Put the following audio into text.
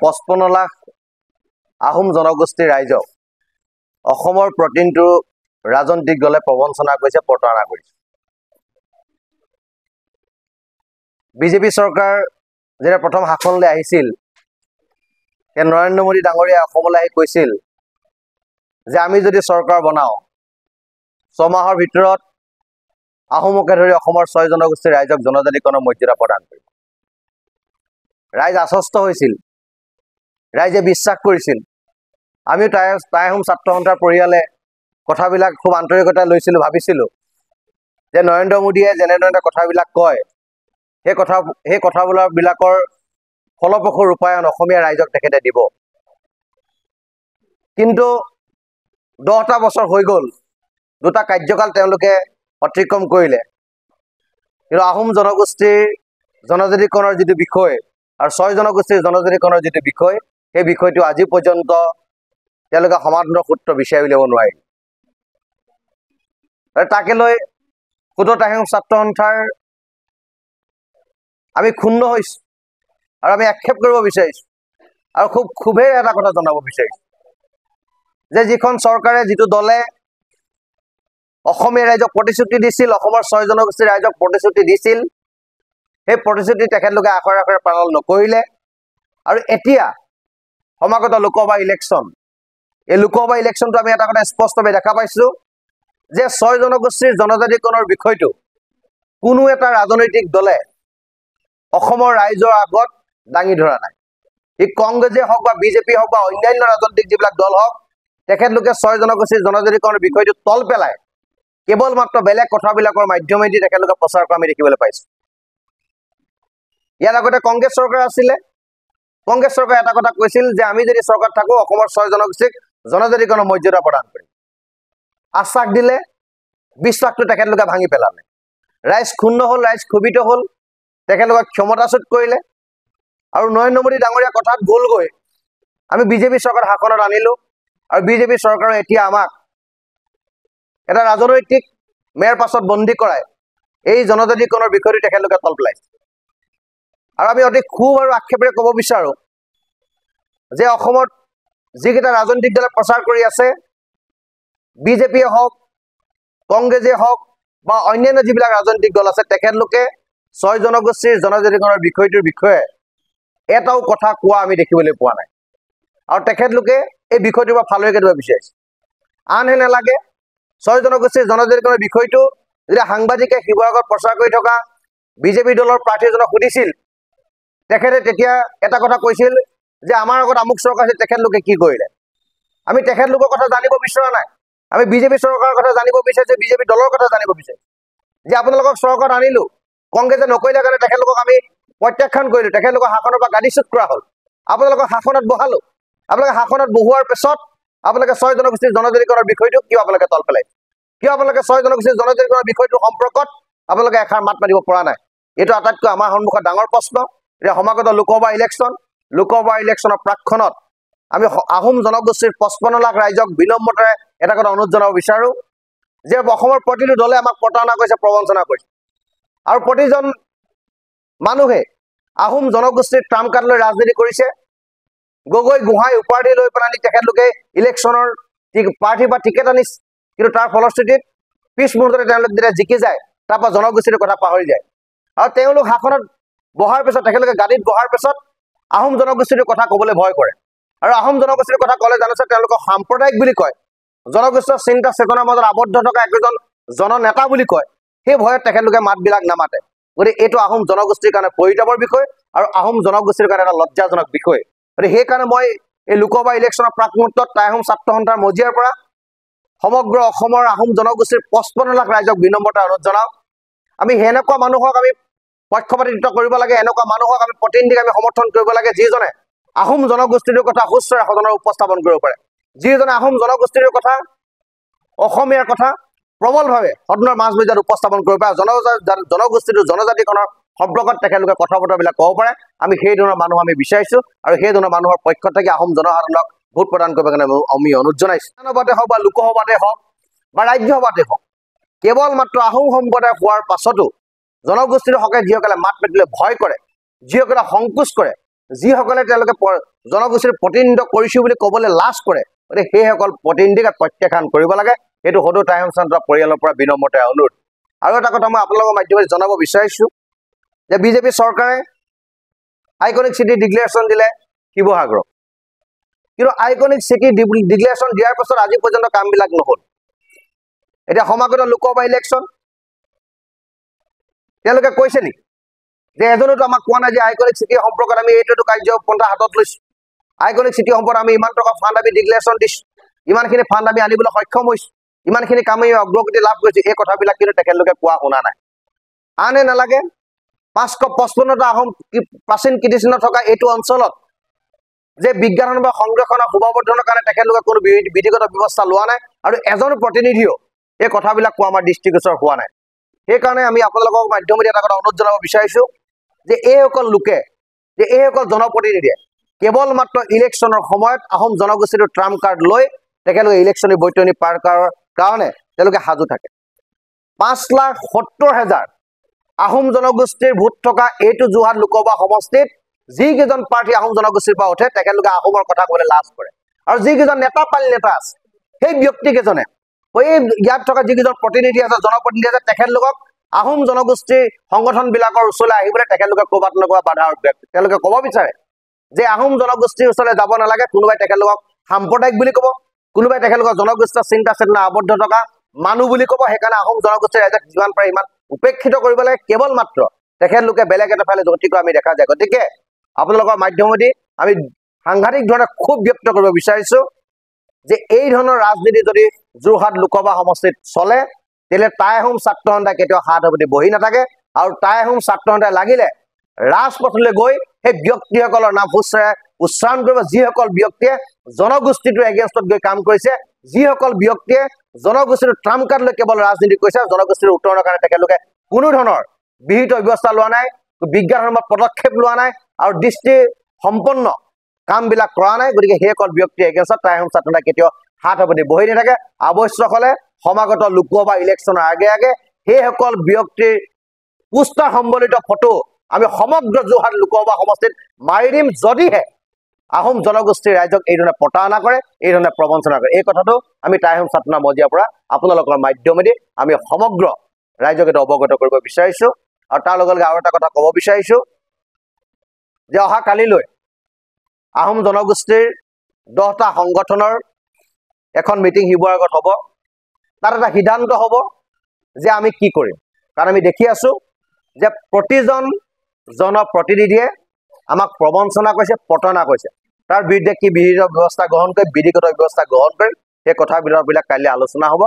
55 লাখ আহোম জনগোষ্ঠীৰ ৰাইজক অসমৰ প্ৰতিটো ৰাজনৈতিক দলে প্ৰবঞ্চনা কৰিছে, প্ৰতাৰণা কৰিছে। বিজেপি চৰকাৰ যেতিয়া প্ৰথম শাসনলৈ আহিছিল, নৰেন্দ্ৰ মোদী ডাঙৰীয়াই অসমলৈ আহি কৈছিল যে আমি যদি চৰকাৰ বনাওঁ 6 মাহৰ ভিতৰত আহোমকে ধৰি অসমৰ 6 জনগোষ্ঠীৰ ৰাইজক জনজাতিকৰণৰ মৰ্যাদা প্ৰদান কৰিম। ৰাইজ আশ্বস্ত হৈছিল, ৰাইজে বিশ্বাস কৰিছিল। আমিও টাই আহোম ছাত্ৰ সন্থাৰ পৰিয়ালে কথাবিলাক খুব আন্তৰিকতা লৈছিলোঁ, ভাবিছিলোঁ যে নৰেন্দ্ৰ মোদীয়ে যেনেধৰণে কথাবিলাক কয় সেই কথাবিলাকৰ ফলপ্ৰসূ ৰূপায়ণ অসমীয়া ৰাইজক তেখেতে দিব। কিন্তু 10টা বছৰ হৈ গ'ল, 2টা কাৰ্যকাল তেওঁলোকে অতিক্ৰম কৰিলে। কিন্তু আহোম জনগোষ্ঠীৰ জনজাতিকৰণৰ যিটো বিষয় আৰু 6 জনগোষ্ঠীৰ জনজাতিকৰণৰ যিটো বিষয়, সেই বিষয়টো আজি পৰ্যন্ত তেওঁলোকে সমাধানৰ সূত্ৰ বিচাৰি উলিয়াব নোৱাৰিল। তাকে লৈ ক্ষুদ্ৰ আহোম ছাত্ৰ সন্থাৰ আমি ক্ষুণ্ণ হৈছোঁ আৰু আমি আক্ষেপ কৰিব বিচাৰিছোঁ আৰু খুবেই এটা কথা জনাব বিচাৰিছোঁ যে যিখন চৰকাৰে, যিটো দলে অসমীয়া ৰাইজক প্ৰতিশ্ৰুতি দিছিল, অসমৰ 6 জনগোষ্ঠীৰ ৰাইজক প্ৰতিশ্ৰুতি দিছিল, সেই প্ৰতিশ্ৰুতি তেখেতলোকে আখৰে আখৰে পালন নকৰিলে। আৰু এতিয়া সমাগত লোকসভা ইলেকশ্যন, এই লোকসভা ইলেকশ্যনটো আমি এটা কথা স্পষ্টভাৱে দেখা পাইছোঁ যে 6 জনগোষ্ঠীৰ জনজাতিকৰণৰ বিষয়টো কোনো এটা ৰাজনৈতিক দলে অসমৰ ৰাইজৰ আগত দাঙি ধৰা নাই। ই কংগ্ৰেছে হওক বা বিজেপি হওক বা অন্যান্য ৰাজনৈতিক যিবিলাক দল হওক, তেখেতলোকে 6 জনগোষ্ঠীৰ জনজাতিকৰণৰ বিষয়টো তল পেলাই কেৱল মাত্ৰ বেলেগ কথাবিলাকৰ মাধ্যমেদি তেখেতলোকে প্ৰচাৰ কৰা আমি দেখিবলৈ পাইছোঁ। ইয়াৰ আগতে কংগ্ৰেছ চৰকাৰ আছিলে, কংগ্ৰেছ চৰকাৰে এটা কথা কৈছিল যে আমি যদি চৰকাৰত থাকোঁ অসমৰ 6 জনগোষ্ঠীক জনজাতিকৰণৰ মৰ্যাদা প্ৰদান কৰিম। আশ্বাস দিলে, বিশ্বাসটো তেখেতলোকে ভাঙি পেলালে। ৰাইজ ক্ষুণ্ণ হ'ল, ৰাইজ ক্ষোভিত হ'ল, তেখেতলোকক ক্ষমতাচ্যুত কৰিলে। আৰু নৰেন্দ্ৰ মোদী ডাঙৰীয়া কথাত গ'ল গৈ আমি বিজেপি চৰকাৰ শাসনত আনিলোঁ আৰু বিজেপি চৰকাৰে এতিয়া আমাক এটা ৰাজনৈতিক মেৰ পাছত বন্দী কৰাই এই জনজাতিকৰণৰ বিষয়টো তেখেতলোকে তল পেলাইছে। আৰু আমি অতি ক্ষোভ আৰু আক্ষেপেৰে ক'ব বিচাৰোঁ যে অসমত যিকেইটা ৰাজনৈতিক দলে প্ৰচাৰ কৰি আছে, বিজেপিয়ে হওক, কংগ্ৰেছে হওক বা অন্যান্য যিবিলাক ৰাজনৈতিক দল আছে, তেখেতলোকে 6 জনগোষ্ঠীৰ জনজাতিকৰণৰ বিষয়টোৰ বিষয়ে এটাও কথা কোৱা আমি দেখিবলৈ পোৱা নাই। আৰু তেখেতলোকে এই বিষয়টোৰ পৰা ফালৰি কাটিব বিচাৰিছে। আনহে নালাগে, 6 জনগোষ্ঠীৰ জনজাতিকৰণৰ বিষয়টো যেতিয়া সাংবাদিকে শিৱসাগৰত প্ৰচাৰ কৰি থকা বিজেপি দলৰ প্ৰাৰ্থীজনক সুধিছিল, তেখেতে তেতিয়া এটা কথা কৈছিল যে আমাৰ আগত আমুক চৰকাৰ আছে, তেখেতলোকে কি কৰিলে। আমি তেখেতলোকৰ কথা জানিব বিচৰা নাই, আমি বিজেপি চৰকাৰৰ কথা জানিব বিচাৰিছোঁ, বিজেপি দলৰ কথা জানিব বিচাৰিছোঁ যে আপোনালোকক চৰকাৰত আনিলোঁ, কংগ্ৰেছে নকৰিলে কাৰণে তেখেতলোকক আমি প্ৰত্যাখ্যান কৰিলোঁ, তেখেতলোকৰ শাসনৰ পৰা গাদীচ্যুত কৰা হ'ল, আপোনালোকক শাসনত বহালোঁ। আপোনালোকে শাসনত বহোৱাৰ পিছত আপোনালোকে 6 জনগোষ্ঠীৰ জনজাতিকৰণৰ বিষয়টো কিয় আপোনালোকে তল পেলাইছে? কিয় আপোনালোকে 6 জনগোষ্ঠীৰ জনজাতিকৰণৰ বিষয়টোৰ সম্পৰ্কত আপোনালোকে এষাৰ মাত মাতিব পৰা নাই? এইটো আটাইতকৈ আমাৰ সন্মুখত ডাঙৰ প্ৰশ্ন। এতিয়া সমাগত লোকসভা ইলেকশ্যনৰ প্ৰাকক্ষণত আমি আহোম জনগোষ্ঠীৰ 55 লাখ ৰাইজক বিনম্ৰতাৰে এটা কথা অনুৰোধ জনাব বিচাৰোঁ যে অসমৰ প্ৰতিটো দলে আমাক প্ৰতাৰণা কৰিছে, প্ৰবঞ্চনা কৰিছে। আৰু প্ৰতিজন মানুহে আহোম জনগোষ্ঠীৰ ট্ৰাম্প কাৰ্ড লৈ ৰাজনীতি কৰিছে। গগৈ গোহাঁই উপাধি লৈ পেলাই তেখেতলোকে ইলেকশ্যনৰ প্ৰাৰ্থীৰ পৰা টিকেট আনিছে, কিন্তু তাৰ ফলশ্ৰুতিত পিছ মুহূৰ্ততে তেওঁলোক যেতিয়া জিকি যায়, তাৰপৰা জনগোষ্ঠীৰ কথা পাহৰি যায়। আৰু তেওঁলোক শাসনত বহাৰ পিছত, তেখেতলোকে গাদীত বহাৰ পিছত আহোম জনগোষ্ঠীৰ কথা ক'বলৈ ভয় কৰে। আৰু আহোম জনগোষ্ঠীৰ কথা ক'লে জানিছে তেওঁলোকক সাম্প্ৰদায়িক বুলি কয়, জনগোষ্ঠীয় চিন্তা চেতনাৰ মাজত আবদ্ধ থকা একজন জননেতা বুলি কয়। সেই ভয়ত তেখেতলোকে মাতবিলাক নামাতে। গতিকে এইটো আহোম জনগোষ্ঠীৰ কাৰণে পৰিতাপৰ বিষয় আৰু আহোম জনগোষ্ঠীৰ কাৰণে এটা লজ্জাজনক বিষয়। গতিকে সেইকাৰণে মই এই লোকসভা ইলেকশ্যনৰ প্ৰাক মুহূৰ্তত টাই আহোম ছাত্ৰ সন্থাৰ মজিয়াৰ পৰা সমগ্ৰ অসমৰ আহোম জনগোষ্ঠীৰ 55 লাখ ৰাইজক বিনম্ৰতা অনুৰোধ জনাওঁ, আমি সেনেকুৱা মানুহক আমি পক্ষপাতিত্ব কৰিব লাগে, এনেকুৱা মানুহক আমি প্ৰতিনিধিক আমি সমৰ্থন কৰিব লাগে যিজনে আহোম জনগোষ্ঠীৰ কথা সুস্থৰে সদনৰ উপস্থাপন কৰিব পাৰে, যিজনে আহোম জনগোষ্ঠীৰ কথা, অসমীয়াৰ কথা প্ৰবলভাৱে সদনৰ মাজমজিয়াত উপস্থাপন কৰিব পাৰে, জনগোষ্ঠীটো জনজাতিকৰণৰ সম্পৰ্কত তেখেতলোকে কথা বতৰাবিলাক ক'ব পাৰে। আমি সেই ধৰণৰ মানুহ আমি বিচাৰিছোঁ আৰু সেই ধৰণৰ মানুহৰ পক্ষত থাকি আহোম জনসাধাৰণক ভোট প্ৰদান কৰিব কাৰণে আমি অনুৰোধ জনাইছোঁ। বিধানসভাতে হওক বা লোকসভাতে হওক বা ৰাজ্যসভাতে হওক, কেৱল মাত্ৰ আহোম সম্প্ৰদায় হোৱাৰ পাছতো জনগোষ্ঠীৰ হকে যিসকলে মাত মাতিবলৈ ভয় কৰে, যিসকলে সংকোচ কৰে, যিসকলে তেওঁলোকে জনগোষ্ঠীৰ প্ৰতিনিধিত্ব কৰিছো বুলি ক'বলৈ লাজ কৰে, গতিকে সেইসকল প্ৰতিনিধিক প্ৰত্যাখ্যান কৰিব লাগে। এইটো সদৌ টাইম চেণ্টাৰ পৰিয়ালৰ পৰা বিনম্ৰতাৰে অনুৰোধ। আৰু এটা কথা মই আপোনালোকৰ মাধ্যমেৰে জনাব বিচাৰিছো যে বিজেপি চৰকাৰে আইকনিক চিটি ডিক্লেৰেশ্যন দিলে শিৱসাগৰক, কিন্তু আইকনিক চিটি ডিক্লেৰেশ্যন দিয়াৰ পাছত আজি পৰ্যন্ত কামবিলাক নহ'ল। এতিয়া সমাগত লোকসভা ইলেকশ্যন, তেওঁলোকে কৈছে নেকি যে এজনেতো আমাক কোৱা নাই যে আইকনিক চিটি সম্পৰ্কত আমি এইটো কাৰ্যপন্থা হাতত লৈছো, আইকনিক চিটি সম্পৰ্কত আমি ইমান টকা ফাণ্ড আমি ডিক্লেৰেশ্যন দিছো, ইমানখিনি ফাণ্ড আমি আনিবলৈ সক্ষম হৈছো, ইমানখিনি কাম আমি অগ্ৰগতি লাভ কৰিছো, এই কথাবিলাক কিন্তু তেখেতলোকে কোৱা শুনা নাই। আনে নালাগে 555টা আহোম প্ৰাচীন কীৰ্তিচিহ্ন থকা এইটো অঞ্চলত যে বিজ্ঞান বা সংৰক্ষণৰ শোভাবৰ্ধনৰ কাৰণে তেখেতলোকে কোনো বিধিগত ব্যৱস্থা লোৱা নাই, আৰু এজন প্ৰতিনিধিও এই কথাবিলাক কোৱা আমাৰ দৃষ্টিগোচৰ হোৱা নাই। সেইকাৰণে আমি আপোনালোকৰ মাধ্যমেৰে এটা কথা অনুৰোধ জনাব বিচাৰিছো যে এইসকল লোকে, যে এইসকল জনপ্ৰতিনিধিয়ে কেৱল মাত্ৰ ইলেকশ্যনৰ সময়ত আহোম জনগোষ্ঠীটোৰ ট্ৰাম্প কাৰ্ড লৈ তেখেতলোকে ইলেকশ্যনী বৈতৰণি পাৰ কৰাৰ কাৰণে তেওঁলোকে সাজু থাকে। 5,70,000 আহোম জনগোষ্ঠীৰ ভোট থকা এইটো যোৰহাট লোকসভা সমষ্টিত যিকেইজন প্ৰাৰ্থী আহোম জনগোষ্ঠীৰ পৰা উঠে তেখেতলোকে আহোমৰ কথা ক'বলৈ লাজ কৰে, আৰু যিকেইজন নেতা পালি নেতা আছে সেই ব্যক্তিকেইজনে ইয়াত থকা যিকেইজন প্ৰতিনিধি আছে, জনপ্ৰতিনিধি আছে, তেখেতলোকক আহোম জনগোষ্ঠীৰ সংগঠনবিলাকৰ ওচৰলৈ আহিবলৈ তেখেতলোকে ক'ৰবাত নক'ৰবাত বাধা তেওঁলোকে ক'ব বিচাৰে যে আহোম জনগোষ্ঠীৰ ওচৰলৈ যাব নালাগে। কোনোবাই তেখেতলোকক সাম্প্ৰদায়িক বুলি ক'ব, কোনোবাই তেখেতলোকৰ জনগোষ্ঠীয় চিন্তা চেতনা আবদ্ধ থকা মানুহ বুলি ক'ব। সেইকাৰণে আহোম জনগোষ্ঠীৰ ৰাইজক যিমান পাৰে ইমান উপেক্ষিত কৰিব লাগে, কেৱল মাত্ৰ তেখেতলোকে বেলেগ এটা ফালে গতি কৰা আমি দেখা যায়। গতিকে আপোনালোকৰ মাধ্যমেদি আমি সাংঘাতিক ধৰণে ক্ষোভ ব্যক্ত কৰিব বিচাৰিছো যে এই ধৰণৰ ৰাজনীতি যদি যোৰহাট লোকসভা সমষ্টিত চলে তেতিয়াহ'লে টাই আহোম ছাত্ৰ সন্থাই কেতিয়াও হাত সাৱটি বহি নাথাকে, আৰু টাই আহোম ছাত্ৰ সন্থাই লাগিলে ৰাজপথলৈ গৈ সেই ব্যক্তিসকলৰ নাম উচ্চাৰণ কৰিব, যিসকল ব্যক্তিয়ে জনগোষ্ঠীটোৰ এগেইনষ্টত গৈ কাম কৰিছে, যিসকল ব্যক্তিয়ে জনগোষ্ঠীটোৰ ট্ৰাম্প কাৰ্ড লৈ কেৱল ৰাজনীতি কৰিছে, জনগোষ্ঠীৰ উত্তৰণৰ কাৰণে তেখেতলোকে কোনো ধৰণৰ বিহিত ব্যৱস্থা লোৱা নাই, বিজ্ঞানসন্মত পদক্ষেপ লোৱা নাই, আৰু দৃষ্টি সম্পন্ন কামবিলাক কৰা নাই। গতিকে সেইসকল ব্যক্তিৰ এগেইনষ্টত টাই আহোম ছাত্ৰ সন্থাই কেতিয়াও হাত সাৱটি বহি নাথাকে। আৱশ্যক হ'লে সমাগত লোকসভা ইলেকশ্যনৰ আগে আগে সেইসকল ব্যক্তিৰ পোষ্টাৰ সম্বলিত ফটো আমি সমগ্ৰ যোৰহাট লোকসভা সমষ্টিত মাৰি দিম, যদিহে আহোম জনগোষ্ঠীৰ ৰাইজক এই ধৰণে প্ৰতাৰণা কৰে, এই ধৰণে প্ৰবঞ্চনা কৰে। এই কথাটো আমি টাই আহোম ছাত্ৰ মজিয়াৰ পৰা আপোনালোকৰ মাধ্যমেদি আমি সমগ্ৰ ৰাইজক এইটো অৱগত কৰিব বিচাৰিছো। আৰু তাৰ লগে লগে আৰু এটা কথা ক'ব বিচাৰিছো যে অহা কালিলৈ আহোম জনগোষ্ঠীৰ 10টা সংগঠনৰ এখন মিটিং শিৱসাগৰত হ'ব। তাত এটা সিদ্ধান্ত হ'ব যে আমি কি কৰিম, কাৰণ আমি দেখি আছো যে প্ৰতিজন জনপ্ৰতিনিধিয়ে আমাক প্ৰবঞ্চনা কৰিছে, প্ৰতাৰণা কৰিছে। তাৰ বিৰুদ্ধে কি বিহিত ব্যৱস্থা গ্ৰহণ কৰি, বিধিগত ব্যৱস্থা গ্ৰহণ কৰিম, সেই কথাবিলাক কাইলৈ আলোচনা হ'ব।